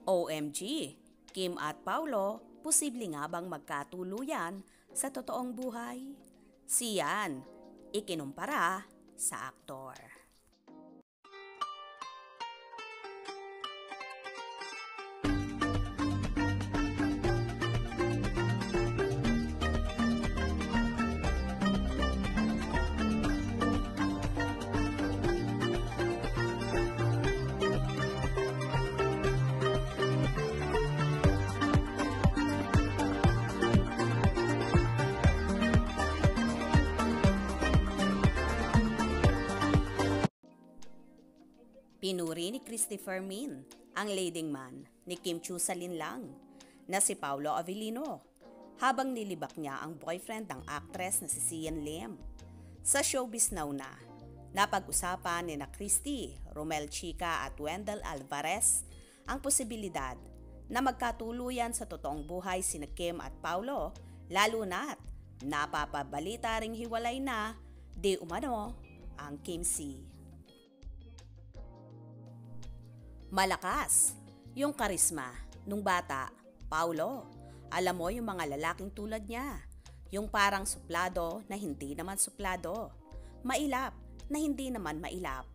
OMG, Kim at Paulo, posible nga bang magkatuluyan sa totoong buhay? Siyan, ikinumpara sa aktor. Pinuri ni Christopher Min ang leading man ni Kim Chiu sa linlang na si Paolo Avellino habang nilibak niya ang boyfriend ng actress na si Sian Lim. Sa Showbiz Now na, napag-usapan ni na Christy, Romel Chica at Wendell Alvarez ang posibilidad na magkatuluyan sa totoong buhay sina Kim at Paolo, lalo na't napapabalita ring hiwalay na di umano ang Kim C. Malakas yung karisma nung bata, Paulo. Alam mo yung mga lalaking tulad niya, yung parang suplado na hindi naman suplado, mailap na hindi naman mailap.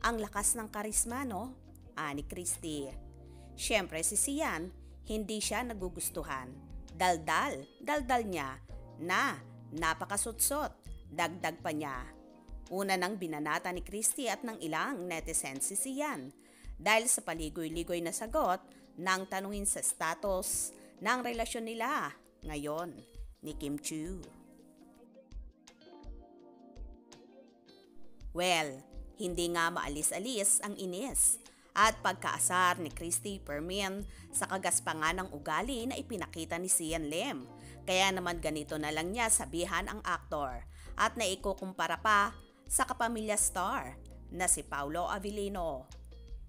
Ang lakas ng karisma, no? Ani Christy. Siyempre si Sian, hindi siya nagugustuhan. Daldal niya na napakasutsot, dagdag pa niya. Una nang binanata ni Christy at ng ilang netizens si Sian dahil sa paligoy-ligoy na sagot nang tanungin sa status ng relasyon nila ngayon ni Kim Chiu. Well, hindi nga maalis-alis ang inis at pagkaasar ni Christy Permin sa kagaspangan ng ugali na ipinakita ni Sian Lim. Kaya naman ganito na lang niya sabihan ang aktor at naikukumpara pa sa kapamilya star na si Paolo Avellino.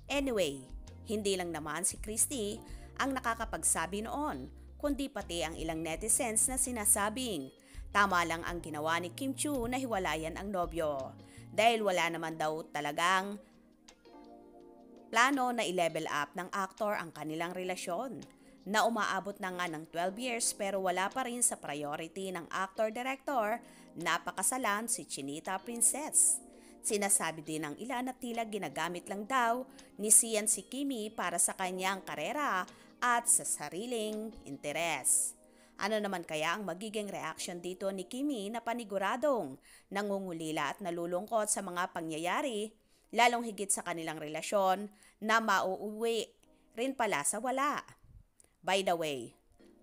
Anyway, hindi lang naman si Christy ang nakakapagsabi noon, kundi pati ang ilang netizens na sinasabing tama lang ang ginawa ni Kim Chiu na hiwalayan ang nobyo dahil wala naman daw talagang plano na i-level up ng aktor ang kanilang relasyon na umaabot na nga ng 12 years pero wala pa rin sa priority ng actor-director na pakasalan si Chinita Princess. Sinasabi din ng ilan na tila ginagamit lang daw ni Sian si Kimi para sa kanyang karera at sa sariling interes. Ano naman kaya ang magiging reaction dito ni Kimi na paniguradong nangungulila at nalulungkot sa mga pangyayari, lalong higit sa kanilang relasyon na mauuwi rin pala sa wala. By the way,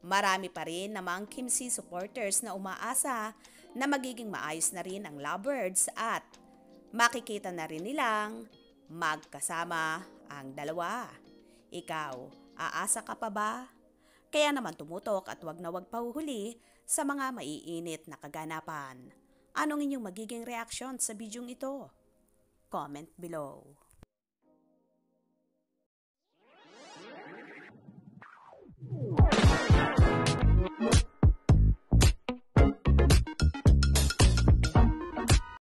marami pa rin namang Kim C supporters na umaasa na magiging maayos na rin ang lovebirds at makikita na rin nilang magkasama ang dalawa. Ikaw, aasa ka pa ba? Kaya naman tumutok at wag na wag pahuhuli sa mga maiinit na kaganapan. Anong inyong magiging reaksyon sa bidyong ito? Comment below.